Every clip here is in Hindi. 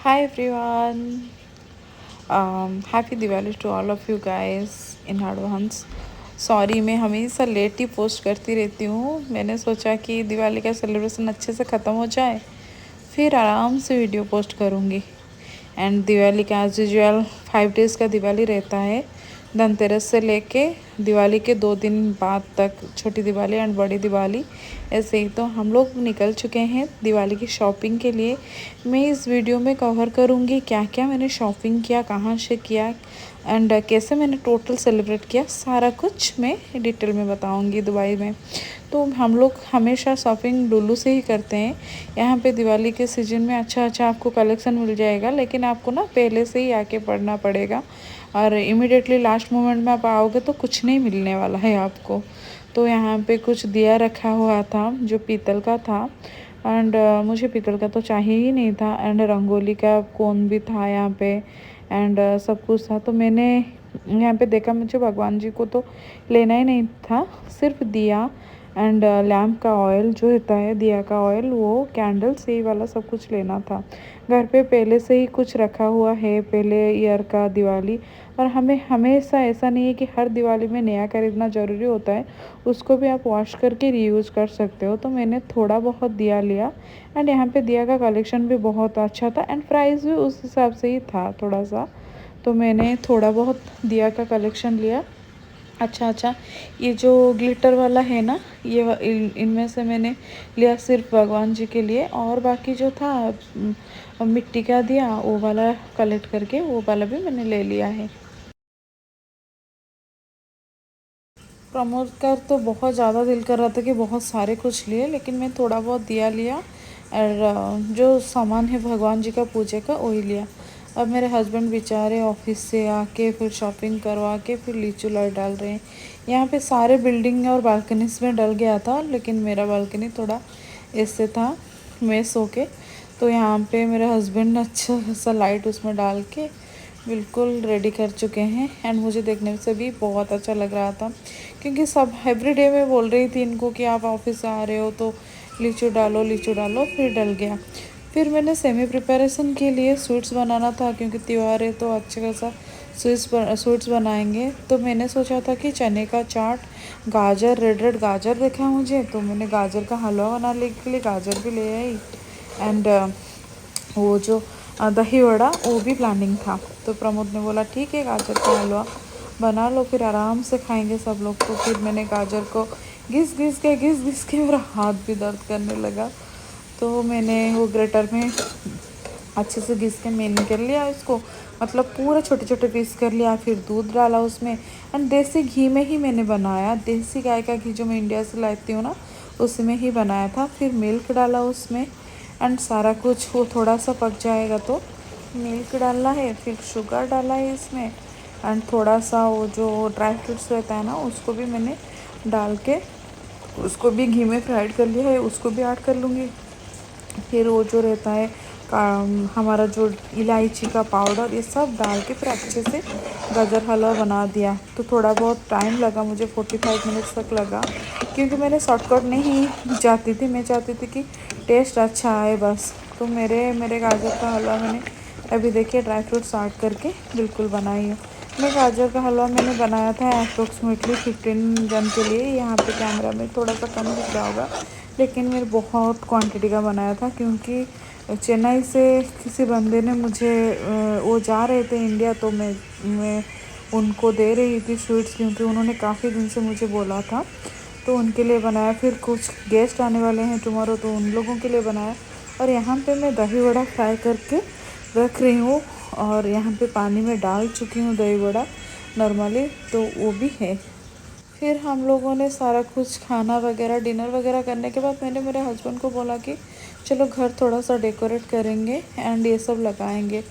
Hi everyone. Happy Diwali to all of you guys in advance. Sorry मैं हमेशा लेट ही पोस्ट करती रहती हूँ। मैंने सोचा कि दिवाली का सेलिब्रेशन अच्छे से ख़त्म हो जाए फिर आराम से वीडियो पोस्ट करूँगी। एंड दिवाली का एज यूजुअल 5 डेज़ का दिवाली रहता है। धनतेरस से लेके दिवाली के 2 दिन बाद तक छोटी दिवाली एंड बड़ी दिवाली ऐसे ही। तो हम लोग निकल चुके हैं दिवाली की शॉपिंग के लिए। मैं इस वीडियो में कवर करूँगी क्या क्या मैंने शॉपिंग किया, कहाँ से किया एंड कैसे मैंने टोटल सेलिब्रेट किया, सारा कुछ मैं डिटेल में बताऊँगी दुबई में। तो हम लोग हमेशा शॉपिंग लुलु से ही करते हैं। यहाँ पे दिवाली के सीज़न में अच्छा अच्छा आपको कलेक्शन मिल जाएगा, लेकिन आपको ना पहले से ही आके पढ़ना पड़ेगा और इमीडिएटली लास्ट मोमेंट में आप आओगे तो कुछ नहीं मिलने वाला है आपको। तो यहाँ पे कुछ दिया रखा हुआ था जो पीतल का था एंड मुझे पीतल का तो चाहिए ही नहीं था। एंड रंगोली का कोन भी था यहाँ पे एंड सब कुछ था। तो मैंने यहाँ पे देखा, मुझे भगवान जी को तो लेना ही नहीं था, सिर्फ दिया एंड लैम्प का ऑयल जो होता है, दिया का ऑयल, वो कैंडल्स यही वाला सब कुछ लेना था। घर पे पहले से ही कुछ रखा हुआ है पहले ईयर का दिवाली। और हमें हमेशा ऐसा नहीं है कि हर दिवाली में नया खरीदना ज़रूरी होता है, उसको भी आप वॉश करके रीयूज़ कर सकते हो। तो मैंने थोड़ा बहुत दिया लिया एंड यहाँ पे दिया का कलेक्शन भी बहुत अच्छा था एंड प्राइस भी उस हिसाब से ही था थोड़ा सा। तो मैंने थोड़ा बहुत दिया का कलेक्शन लिया। अच्छा अच्छा, ये जो ग्लिटर वाला है ना, इनमें से मैंने लिया सिर्फ भगवान जी के लिए, और बाकी जो था मिट्टी का दिया वो वाला कलेक्ट करके वो वाला भी मैंने ले लिया है। प्रमोद का तो बहुत ज़्यादा दिल कर रहा था कि बहुत सारे कुछ लिए, लेकिन मैं थोड़ा बहुत दिया लिया और जो सामान है भगवान जी का पूजे का वही लिया। अब मेरे हस्बैंड बेचारे ऑफिस से आके फिर शॉपिंग करवा के फिर लीचू लाइट डाल रहे हैं। यहाँ पे सारे बिल्डिंग और बालकनीज में डल गया था, लेकिन मेरा बालकनी थोड़ा ऐसे था मेस होके। तो यहाँ पे मेरे हस्बैंड अच्छा सा लाइट उसमें डाल के बिल्कुल रेडी कर चुके हैं एंड मुझे देखने से भी बहुत अच्छा लग रहा था, क्योंकि सब एवरीडे में बोल रही थी इनको कि आप ऑफिस से आ रहे हो तो लीचू डालो लीचू डालो, फिर डल गया। फिर मैंने सेमी प्रिपरेशन के लिए स्वीट्स बनाना था, क्योंकि त्यौहार है तो अच्छा खासा स्वीट्स बनाएंगे। तो मैंने सोचा था कि चने का चाट, गाजर, रेड रेड गाजर देखा मुझे, तो मैंने गाजर का हलवा बनाने के लिए गाजर भी ले आई एंड वो जो दही वड़ा वो भी प्लानिंग था। तो प्रमोद ने बोला ठीक है गाजर का हलवा बना लो, फिर आराम से खाएंगे सब लोग। तो फिर मैंने गाजर को घिस घिस के मेरा हाथ भी दर्द करने लगा। तो मैंने वो ग्रेटर में अच्छे से घिस के मैंने कर लिया इसको, मतलब पूरा छोटे छोटे पीस कर लिया। फिर दूध डाला उसमें एंड देसी घी में ही मैंने बनाया, देसी गाय का घी जो मैं इंडिया से लाती हूँ ना, उसमें ही बनाया था। फिर मिल्क डाला उसमें एंड सारा कुछ वो थोड़ा सा पक जाएगा तो मिल्क डालना है, फिर शुगर डाला है इसमें एंड थोड़ा सा वो जो ड्राई फ्रूट्स रहता है ना उसको भी मैंने डाल के उसको भी घी में फ्राइड कर लिया है, उसको भी ऐड कर लूँगी। फिर वो जो रहता है हमारा जो इलायची का पाउडर, ये सब डाल के फिर अच्छे से गाजर हलवा बना दिया। तो थोड़ा बहुत टाइम लगा मुझे, 45 मिनट्स तक लगा, क्योंकि मैंने शॉर्टकट नहीं चाहती थी, मैं चाहती थी कि टेस्ट अच्छा आए बस। तो मेरे मेरे गाजर का हलवा मैंने अभी देखिए ड्राई फ्रूट्स ऐड करके बिल्कुल बनाई हूँ। मैं गाजर का हलवा मैंने बनाया था अप्रोक्सीमेटली 15 जन के लिए। यहाँ पे कैमरा में थोड़ा सा कम दिख रहा होगा, लेकिन मैं बहुत क्वांटिटी का बनाया था, क्योंकि चेन्नई से किसी बंदे ने मुझे वो जा रहे थे इंडिया, तो मैं उनको दे रही थी स्वीट्स, क्योंकि उन्होंने काफ़ी दिन से मुझे बोला था, तो उनके लिए बनाया। फिर कुछ गेस्ट आने वाले हैं टुमारो, तो उन लोगों के लिए बनाया। और यहाँ पे मैं दही वड़ा फ्राई करके रख रही हूँ और यहाँ पे पानी में डाल चुकी हूँ दही वड़ा नॉर्मली, तो वो भी है। फिर हम लोगों ने सारा कुछ खाना वगैरह डिनर वगैरह करने के बाद मैंने मेरे हस्बैंड को बोला कि चलो घर थोड़ा सा डेकोरेट करेंगे एंड ये सब लगाएंगे।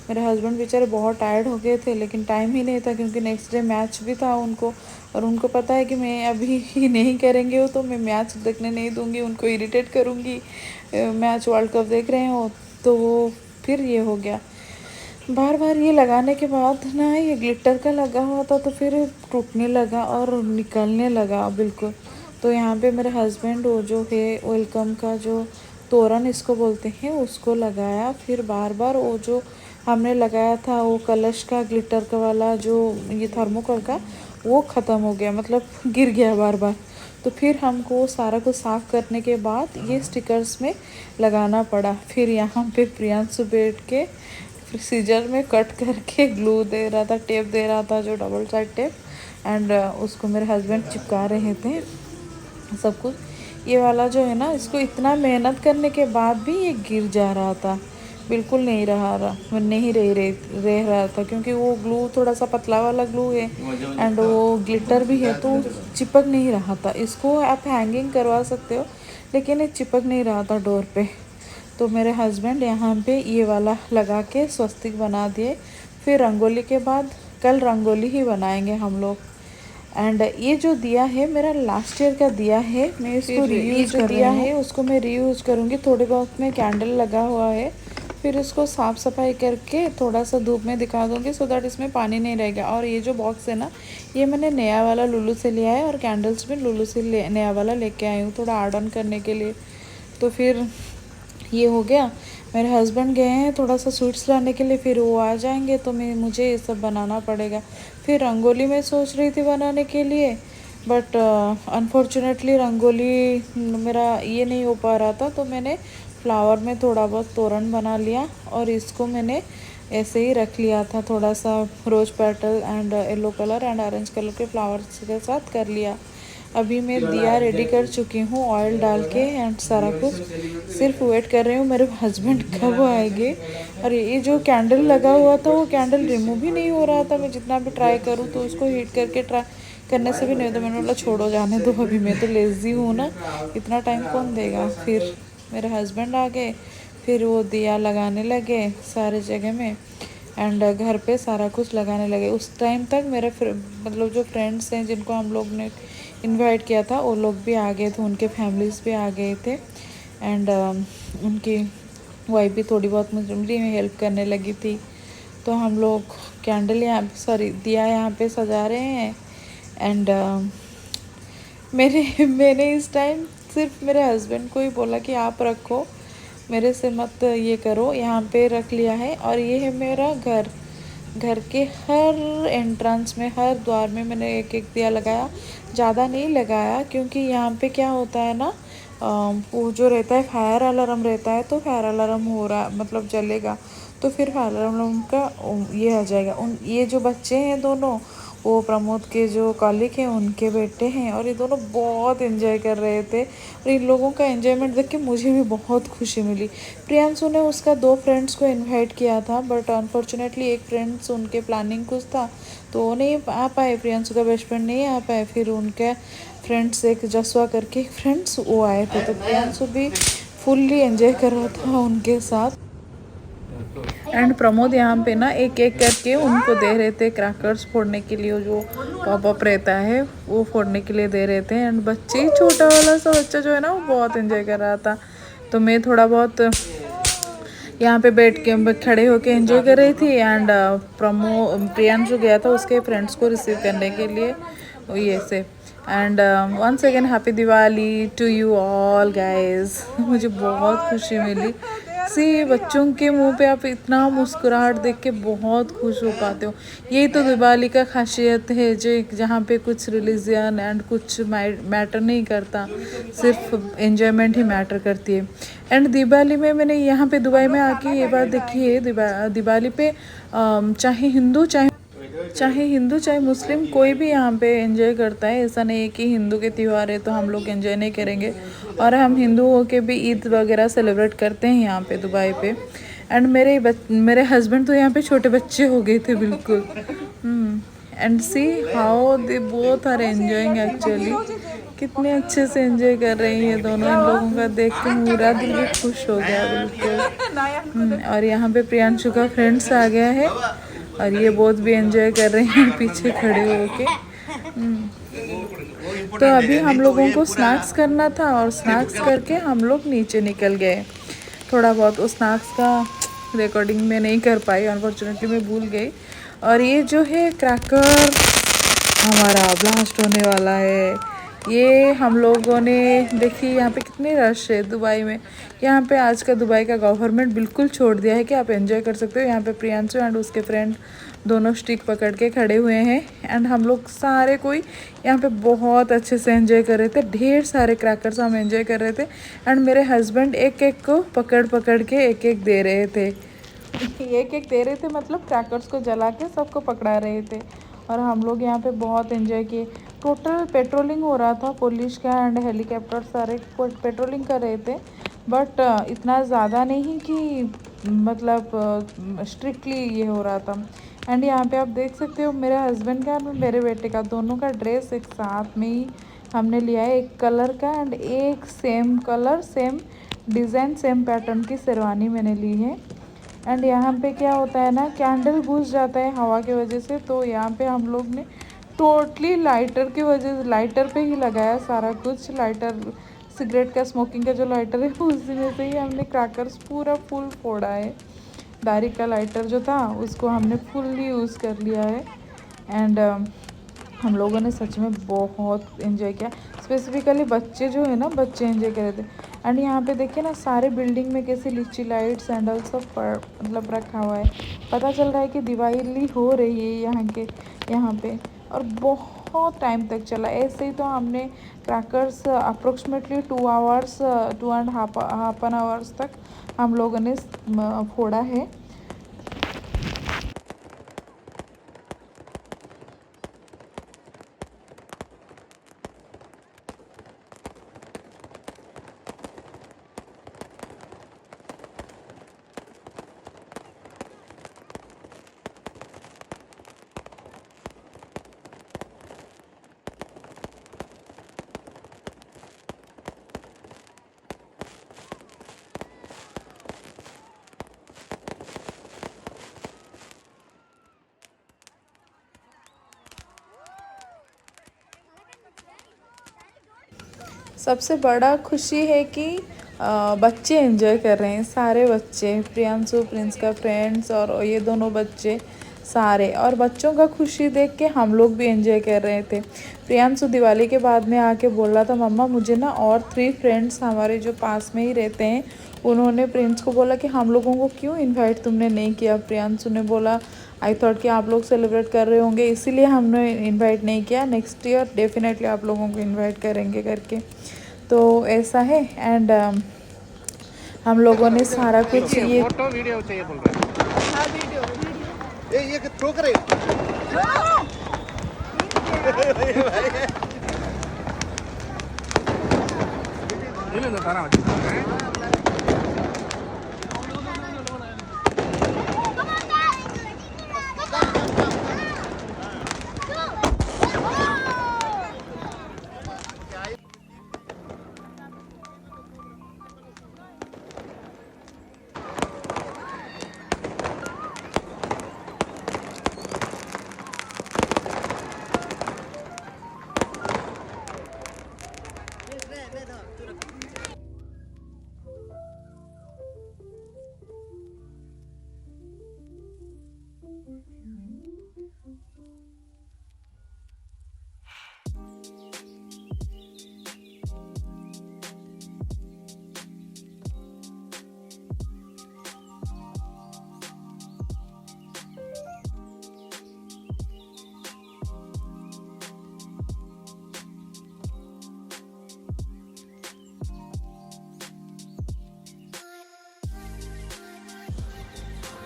मेरे हस्बैंड बेचारे बहुत टायर्ड हो गए थे, लेकिन टाइम ही नहीं था, क्योंकि नेक्स्ट डे मैच भी था उनको, और उनको पता है कि मैं अभी ही नहीं करेंगे हो तो मैं मैच देखने नहीं दूंगी, उनको इरिटेट करूँगी। मैच वर्ल्ड कप देख रहे हो तो वो फिर ये हो गया। बार बार ये लगाने के बाद ना ये ग्लिटर का लगा हुआ था, तो फिर टूटने लगा और निकलने लगा बिल्कुल। तो यहाँ पे मेरे हस्बैंड वो जो है वेलकम का जो तोरण इसको बोलते हैं, उसको लगाया। फिर बार बार वो जो हमने लगाया था वो कलश का ग्लिटर का वाला जो ये थर्मोकोल का, वो ख़त्म हो गया, मतलब गिर गया बार बार। तो फिर हमको सारा कुछ साफ़ करने के बाद ये स्टिकर्स में लगाना पड़ा। फिर यहाँ पे प्रियांशु बैठ के सीजर में कट करके ग्लू दे रहा था, टेप दे रहा था, जो डबल साइड टेप। एंड उसको मेरे हस्बैंड चिपका रहे थे सब कुछ। ये वाला जो है ना, इसको इतना मेहनत करने के बाद भी ये गिर जा रहा था, बिल्कुल नहीं रह रहा था, क्योंकि वो ग्लू थोड़ा सा पतला वाला ग्लू है एंड वो ग्लिटर भी है, तो चिपक नहीं रहा था। इसको आप हैंगिंग करवा सकते हो, लेकिन ये चिपक नहीं रहा था डोर पे। तो मेरे हस्बैंड यहाँ पे ये वाला लगा के स्वस्तिक बना दिए। फिर रंगोली के बाद कल रंगोली ही बनाएंगे हम लोग। एंड ये जो दिया है मेरा लास्ट ईयर का दिया है, मैं इसको रीयूज कर दिया है, उसको मैं रीयूज करूँगी। थोड़े बहुत में कैंडल लगा हुआ है, फिर इसको साफ़ सफाई करके थोड़ा सा धूप में दिखा दूँगी, सो दैट इसमें पानी नहीं रहेगा। और ये जो बॉक्स है ना, ये मैंने नया वाला लुलु से लिया है, और कैंडल्स भी लुलु से नया वाला लेके आई हूँ, थोड़ा ऐड ऑन करने के लिए। तो फिर ये हो गया। मेरे हस्बैंड गए हैं थोड़ा सा स्वीट्स लाने के लिए, फिर वो आ जाएंगे तो मुझे ये सब बनाना पड़ेगा। फिर रंगोली मैं सोच रही थी बनाने के लिए, बट अनफॉर्चुनेटली रंगोली मेरा ये नहीं हो पा रहा था, तो मैंने फ्लावर में थोड़ा बहुत तोरण बना लिया, और इसको मैंने ऐसे ही रख लिया था, थोड़ा सा rose petal and yellow colour and orange colour के फ्लावर्स के साथ कर लिया। अभी मैं दिया रेडी कर चुकी हूँ ऑयल डाल के एंड सारा कुछ, सिर्फ वेट कर रही हूँ मेरे हस्बैंड कब आएंगे। और ये जो कैंडल लगा हुआ था, वो कैंडल रिमूव ही नहीं हो रहा था, मैं जितना भी ट्राई करूँ तो उसको हीट करके ट्राई करने से भी नहीं होता। मैंने बोला छोड़ो जाने दो, अभी मैं तो लेज़ी हूँ ना, इतना टाइम कौन देगा। फिर मेरे हस्बैंड आ गए, फिर वो दिया लगाने लगे सारे जगह में एंड घर पे सारा कुछ लगाने लगे। उस टाइम तक मेरे मतलब जो फ्रेंड्स हैं जिनको हम लोग ने इनवाइट किया था, वो लोग भी आ गए थे, उनके फैमिलीज़ भी आ गए थे। एंड उनकी वाइफ भी थोड़ी बहुत मुझे में हेल्प करने लगी थी। तो हम लोग कैंडल दिया यहाँ पे सजा रहे हैं। एंड मैंने इस टाइम सिर्फ मेरे हस्बैंड को ही बोला कि आप रखो, मेरे से मत ये करो, यहाँ पे रख लिया है। और ये है मेरा घर के हर एंट्रेंस में, हर द्वार में मैंने एक एक दिया लगाया, ज़्यादा नहीं लगाया, क्योंकि यहाँ पे क्या होता है ना, वो जो रहता है फायर अलार्म रहता है, तो फायर अलार्म हो रहा मतलब जलेगा, तो फिर फायर अलार्म का ये आ जाएगा। ये जो बच्चे हैं दोनों, वो प्रमोद के जो कॉलीग हैं उनके बेटे हैं, और ये दोनों बहुत एंजॉय कर रहे थे। और इन लोगों का एंजॉयमेंट देख के मुझे भी बहुत खुशी मिली। प्रियांशु ने उसका 2 फ्रेंड्स को इनवाइट किया था, बट अनफॉर्चुनेटली एक फ्रेंड्स उनके प्लानिंग कुछ था, तो वो नहीं आ पाए, प्रियांशु का बेस्ट फ्रेंड नहीं आ पाए। फिर उनके फ्रेंड्स एक जसवा करके एक फ्रेंड्स वो आए थे, तो प्रियांशु भी फुल्ली एंजॉय कर रहा था उनके साथ। एंड प्रमोद यहाँ पे ना एक एक करके उनको दे रहे थे क्रैकर्स फोड़ने के लिए, जो पॉप अप रहता है वो फोड़ने के लिए दे रहे थे। एंड बच्चे, छोटा वाला सा बच्चा जो है ना, वो बहुत एंजॉय कर रहा था। तो मैं थोड़ा बहुत यहाँ पे बैठ के खड़े होके एंजॉय कर रही थी। एंड प्रियांशु गया था उसके फ्रेंड्स को रिसीव करने के लिए, ये से। And once again happy Diwali to you all guys. मुझे बहुत खुशी मिली। सी बच्चों के मुंह पे आप इतना मुस्कुराहट देख के बहुत खुश हो पाते हो। यही तो दिवाली का खासियत है, जो जहाँ पे कुछ रिलीजन एंड कुछ मैटर नहीं करता, सिर्फ एंजॉयमेंट ही मैटर करती है। एंड दिवाली में मैंने यहाँ पे दुबई में आके ये बात देखी है, दिवाली पे चाहे हिंदू चाहे मुस्लिम, कोई भी यहाँ पे एंजॉय करता है। ऐसा नहीं है कि हिंदू के त्यौहार है तो हम लोग एंजॉय नहीं करेंगे। और हम हिंदू हो के भी ईद वगैरह सेलिब्रेट करते हैं यहाँ पे दुबई पे। एंड मेरे हस्बैंड तो यहाँ पे छोटे बच्चे हो गए थे बिल्कुल। And see how they both are enjoying actually, कितने अच्छे से एंजॉय कर रही है दोनों। इन लोगों का देख के मेरा दिल भी खुश हो गया बिल्कुल। और यहाँ पे प्रियांशु का फ्रेंड्स आ गया है, और ये बहुत भी एंजॉय कर रहे हैं पीछे खड़े होके। तो अभी हम लोगों को स्नैक्स करना था, और स्नैक्स करके हम लोग नीचे निकल गए। थोड़ा बहुत उस स्नैक्स का रिकॉर्डिंग में नहीं कर पाई, अनफॉर्चुनेटली मैं भूल गई। और ये जो है क्रैकर हमारा ब्लास्ट होने वाला है, ये हम लोगों ने देखी यहाँ पे कितनी रश है दुबई में। यहाँ पे आज का दुबई का गवर्नमेंट बिल्कुल छोड़ दिया है कि आप एंजॉय कर सकते हो। यहाँ पे प्रियांशु एंड उसके फ्रेंड दोनों स्टिक पकड़ के खड़े हुए हैं एंड हम लोग सारे कोई यहाँ पे बहुत अच्छे से एंजॉय कर रहे थे। ढेर सारे क्रैकर्स हम एंजॉय कर रहे थे एंड मेरे हस्बैंड एक एक को पकड़ पकड़ के एक एक दे रहे थे। एक एक दे रहे थे मतलब क्रैकर्स को जला के सबको पकड़ा रहे थे और हम लोग यहाँ पे बहुत एंजॉय किए। टोटल पेट्रोलिंग हो रहा था, पुलिस का एंड हेलीकॉप्टर सारे पेट्रोलिंग कर रहे थे बट इतना ज़्यादा नहीं कि मतलब स्ट्रिक्टली ये हो रहा था। एंड यहाँ पे आप देख सकते हो मेरे हस्बैंड का और मेरे बेटे का दोनों का ड्रेस एक साथ में ही हमने लिया है, एक कलर का एंड एक same colour same design same pattern की शेरवानी मैंने ली है। एंड यहाँ पे क्या होता है ना, कैंडल बुझ जाता है हवा की वजह से, तो यहाँ पे हम लोग ने टोटली लाइटर की वजह से लाइटर पे ही लगाया सारा कुछ। लाइटर सिगरेट का स्मोकिंग का जो लाइटर है उसी में से ही हमने क्रैकर्स पूरा फुल फोड़ा है। डायरेक्ट का लाइटर जो था उसको हमने फुल्ली यूज़ कर लिया है एंड हम लोगों ने सच में बहुत इन्जॉय किया। स्पेसिफिकली बच्चे जो है ना, बच्चे एंजॉय कर रहे थे। एंड यहाँ पे देखिए ना सारे बिल्डिंग में कैसे लीची लाइट सैंडल सब मतलब रखा हुआ है। पता चल रहा है कि दिवाली हो रही है यहाँ पे और बहुत टाइम तक चला। ऐसे ही तो हमने crackers approximately 2 hours 2 and half an hours तक हम लोगों ने फोड़ा है। सबसे बड़ा खुशी है कि बच्चे एंजॉय कर रहे हैं, सारे बच्चे, प्रियांशु प्रिंस का फ्रेंड्स और ये दोनों बच्चे सारे, और बच्चों का खुशी देख के हम लोग भी एंजॉय कर रहे थे। प्रियांशु दिवाली के बाद में आके बोल रहा था मम्मा मुझे ना और 3 फ्रेंड्स हमारे जो पास में ही रहते हैं उन्होंने प्रिंस को बोला कि हम लोगों को क्यों इनवाइट तुमने नहीं किया। प्रियांशु ने बोला आई थॉट कि आप लोग सेलिब्रेट कर रहे होंगे इसीलिए हमने इनवाइट नहीं किया, नेक्स्ट ईयर डेफिनेटली आप लोगों को इनवाइट करेंगे करके। तो ऐसा है एंड हम लोगों ने सारा कुछ ये फोटो वीडियो चाहिए बोल रहे हैं। हाँ वीडियो ये थ्रो करे ಇಲ್ಲ ತಾರಾ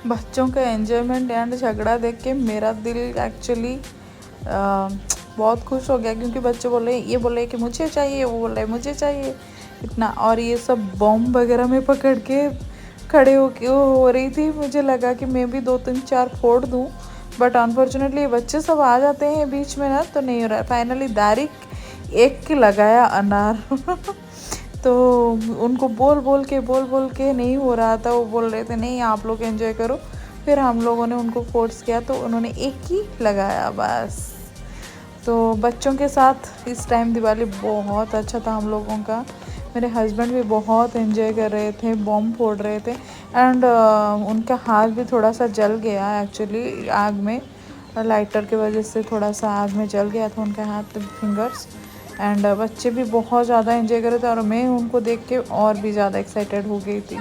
बच्चों का एंजॉयमेंट एंड झगड़ा देख के मेरा दिल एक्चुअली बहुत खुश हो गया, क्योंकि बच्चे बोल रहे ये बोल रहे कि मुझे चाहिए, वो बोल रहे मुझे चाहिए इतना, और ये सब बॉम्ब वगैरह में पकड़ के खड़े हो रही थी। मुझे लगा कि मैं भी 2 3 4 फोड़ दूँ, बट अनफॉर्चुनेटली बच्चे सब आ जाते हैं बीच में ना, तो नहीं हो रहा है। फाइनली डायरेक्ट एक लगाया अनार तो उनको बोल बोल के नहीं हो रहा था। वो बोल रहे थे नहीं आप लोग एंजॉय करो, फिर हम लोगों ने उनको फोर्स किया तो उन्होंने एक ही लगाया बस। तो बच्चों के साथ इस टाइम दिवाली बहुत अच्छा था हम लोगों का। मेरे हस्बैंड भी बहुत एंजॉय कर रहे थे, बॉम्ब फोड़ रहे थे एंड उनका हाथ भी थोड़ा सा जल गया एक्चुअली आग में, लाइटर की वजह से थोड़ा सा आग में जल गया था उनका हाथ, फिंगर्स। एंड बच्चे भी बहुत ज़्यादा एंजॉय कर रहे थे और मैं उनको देख के और भी ज़्यादा एक्साइटेड हो गई थी।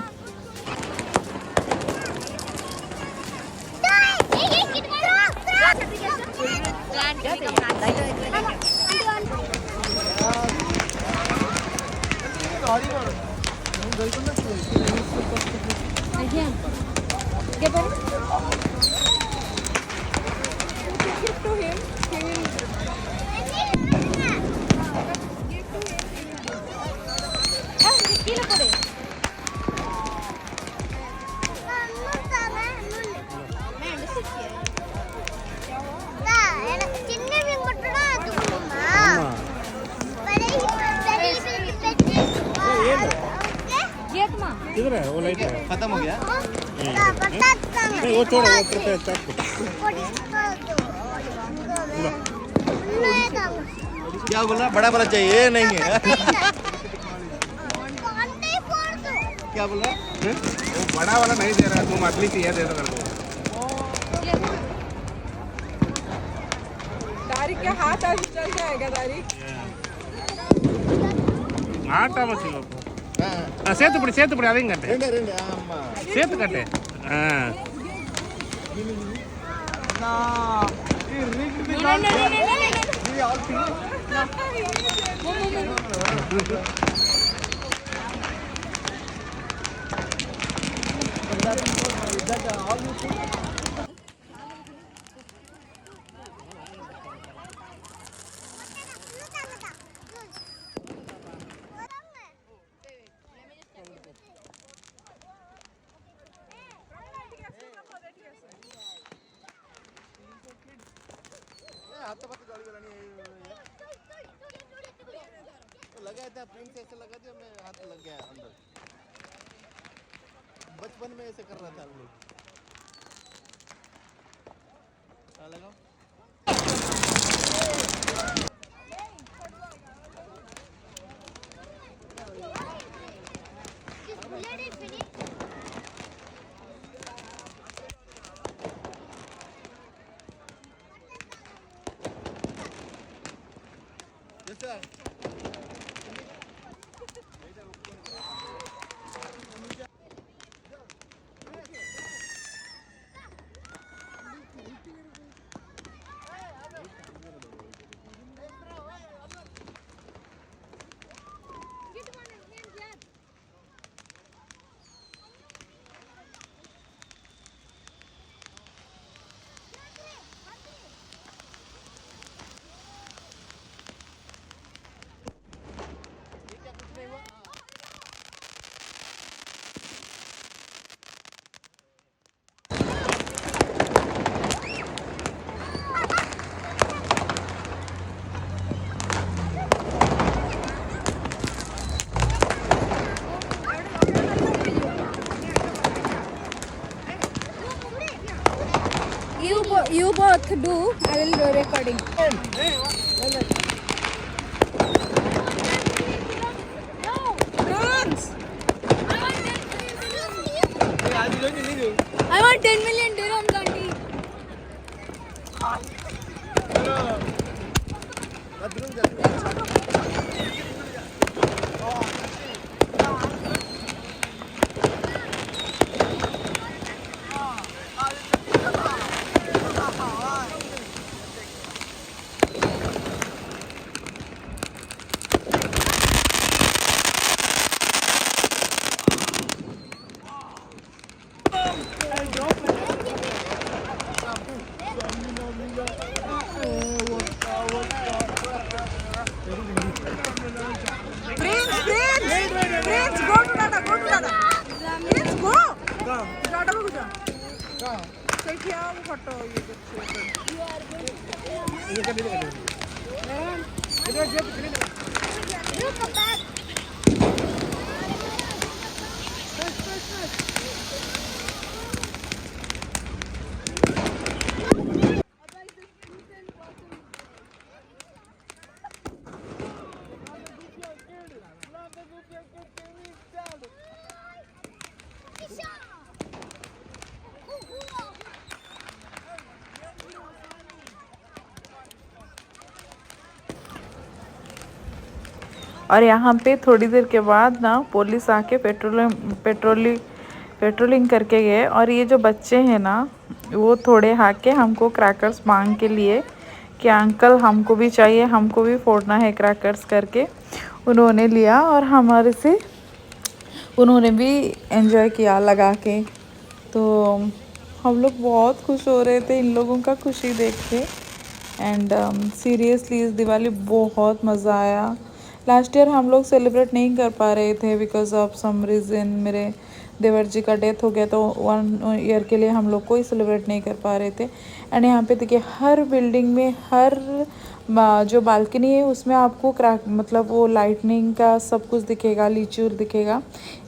किधर है वो लाइट है? खत्म हो गया। नहीं वो छोड़ो, वो करते हैं चाप को। क्या बोला? बड़ा वाला चाहिए? नहीं है। क्या बोला? वो बड़ा वाला नहीं दे रहा, तुम अगली चाहिए दे दो मेरे को। तारिक के हाथ आज चल जाएगा तारिक। ஆட்டா மச்சிலோ சேத்து புடி அதையும் கட்டு ரெண்டு ரெண்டு ஆமா சேத்து கட்டு हाथ तो गाड़ी चलानी है तो लगा था प्रिंट से ऐसे लगा दिया मैं हाथ लग गया अंदर बचपन में ऐसे कर रहा था हम लोग लगाओ You both do. I will do recording. I want 10 million dirhams, auntie. Prince, go to Tata, go to Tata. Prince, go. Tata को जा. देखिए आप फोटो ये और यहाँ पे थोड़ी देर के बाद ना पुलिस आके पेट्रोलिंग करके गए। और ये जो बच्चे हैं ना वो थोड़े आके हमको क्रैकर्स मांग के लिए कि अंकल हमको भी चाहिए, हमको भी फोड़ना है क्रैकर्स करके उन्होंने लिया और हमारे से उन्होंने भी एंजॉय किया लगा के। तो हम लोग बहुत खुश हो रहे थे इन लोगों का खुशी देख के। एंड सीरियसली इस दिवाली बहुत मज़ा आया। लास्ट ईयर हम लोग सेलिब्रेट नहीं कर पा रहे थे बिकॉज ऑफ सम रीज़न, मेरे देवर जी का डेथ हो गया तो 1 ईयर के लिए हम लोग कोई सेलिब्रेट नहीं कर पा रहे थे। एंड यहाँ पे देखिए हर बिल्डिंग में हर जो बालकनी है उसमें आपको क्रैक मतलब वो लाइटनिंग का सब कुछ दिखेगा, लीचूर दिखेगा।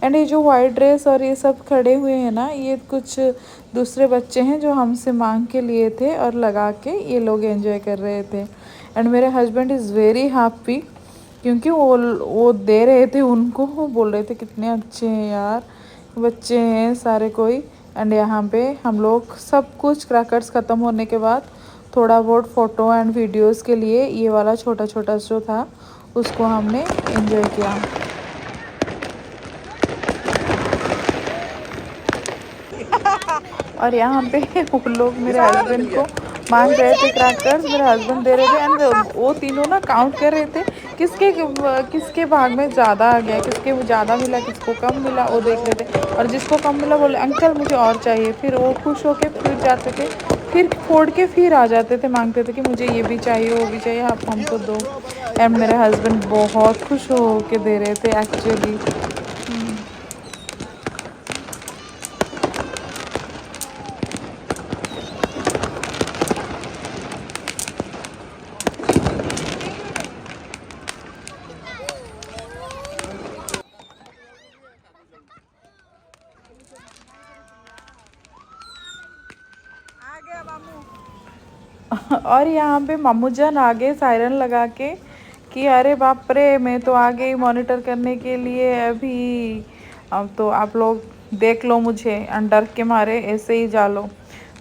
एंड ये जो वाइट ड्रेस और ये सब खड़े हुए हैं ना ये कुछ दूसरे बच्चे हैं जो हमसे मांग के लिए थे और लगा के ये लोग एंजॉय कर रहे थे। एंड मेरे हस्बैंड इज़ वेरी हैप्पी क्योंकि वो दे रहे थे उनको, वो बोल रहे थे कितने अच्छे हैं यार बच्चे हैं सारे कोई। एंड यहाँ पे हम लोग सब कुछ क्रैकर्स ख़त्म होने के बाद थोड़ा बहुत फ़ोटो एंड वीडियोस के लिए ये वाला छोटा छोटा जो था उसको हमने एंजॉय किया। और यहाँ पे वो लोग मेरे हस्बैंड को मांग रहे थे क्रैकर्स, मेरे हस्बैंड दे रहे थे। एंड वो तीनों ना काउंट कर रहे थे किसके भाग में ज़्यादा आ गया, किसके ज़्यादा मिला किसको कम मिला वो देख रहे थे। और जिसको कम मिला बोले अंकल मुझे और चाहिए। फिर वो खुश होके फिर जाते थे, फिर फोड़ के फिर आ जाते थे, मांगते थे कि मुझे ये भी चाहिए वो भी चाहिए आप हमको दो। एंड मेरे हस्बैंड बहुत खुश हो के दे रहे थे एक्चुअली। आ गया मामू। और यहाँ पे मामूजान आ गए सायरन लगा के कि अरे बाप रे मैं तो आ गई मॉनिटर करने के लिए अभी, अब तो आप लोग देख लो मुझे। एंड डर के मारे ऐसे ही जा लो।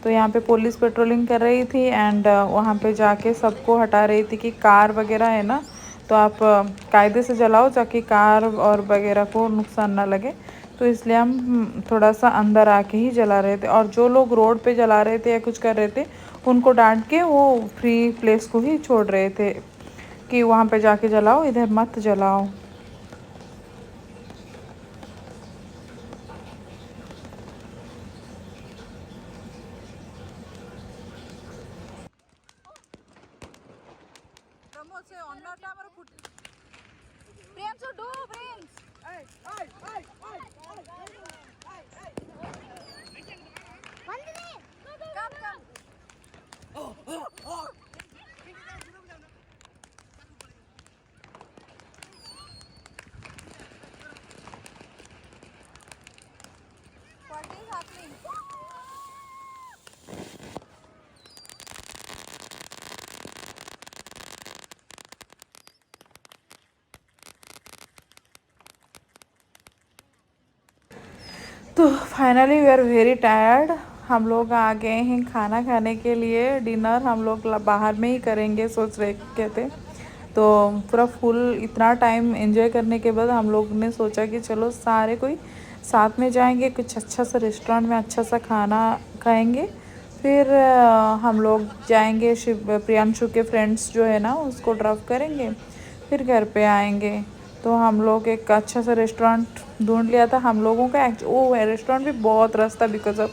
तो यहाँ पे पुलिस पेट्रोलिंग कर रही थी एंड वहाँ पे जाके सबको हटा रही थी कि कार वगैरह है ना तो आप कायदे से जलाओ ताकि कार और वगैरह को नुकसान ना लगे। तो इसलिए हम थोड़ा सा अंदर आके ही जला रहे थे। और जो लोग रोड पे जला रहे थे या कुछ कर रहे थे उनको डांट के वो फ्री प्लेस को ही छोड़ रहे थे कि वहाँ पे जाके जलाओ, इधर मत जलाओ। ब्रह्मोस से अन्नटा हमर फुट प्रियांशु डू प्रिंस ए वंदने कम What is happening? तो finally we are very tired. हम लोग आ गए हैं खाना खाने के लिए। डिनर हम लोग बाहर में ही करेंगे सोच रहे थे। तो पूरा फुल इतना टाइम एंजॉय करने के बाद हम लोग ने सोचा कि चलो सारे कोई साथ में जाएंगे, कुछ अच्छा सा रेस्टोरेंट में अच्छा सा खाना खाएंगे। फिर हम लोग जाएंगे प्रियांशु के फ्रेंड्स जो है ना उसको ड्रॉप करेंगे, फिर घर पे आएंगे। तो हम लोग एक अच्छा सा रेस्टोरेंट ढूंढ लिया था हम लोगों का। वो रेस्टोरेंट भी बहुत रश था बिकॉज ऑफ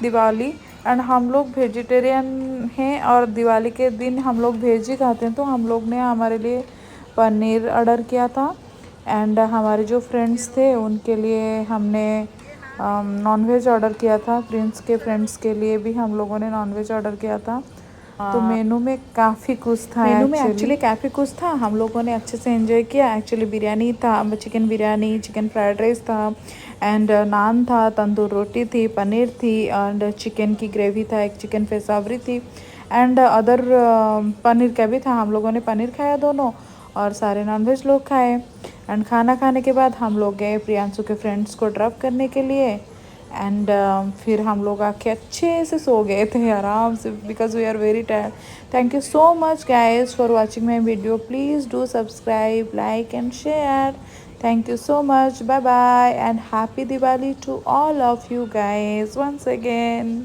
दिवाली। एंड हम लोग वेजिटेरियन हैं और दिवाली के दिन हम लोग वेज ही खाते हैं। तो हम लोग ने हमारे लिए पनीर ऑर्डर किया था। एंड हमारे जो फ्रेंड्स थे उनके लिए हमने नॉनवेज ऑर्डर किया था। प्रिंस के फ्रेंड्स के लिए भी हम लोगों ने नॉनवेज ऑर्डर किया था। तो मेनू में काफ़ी कुछ था। मेनू में एक्चुअली काफ़ी कुछ था, हम लोगों ने अच्छे से एंजॉय किया। एक्चुअली बिरयानी था, chicken biryani, chicken fried rice था एंड नान था, तंदूर रोटी थी, पनीर थी एंड चिकन की ग्रेवी था, एक चिकन पेशावरी थी एंड अदर पनीर का भी था। हम लोगों ने पनीर खाया दोनों और सारे नॉनवेज लोग खाए। एंड खाना खाने के बाद हम लोग गए प्रियांशु के फ्रेंड्स को ड्रॉप करने के लिए। एंड फिर हम लोग आके अच्छे से सो गए थे आराम से because we are very tired. Thank you so much guys for watching my video. Please do subscribe, like and share. Thank you so much. Bye bye and happy Diwali to all of you guys once again.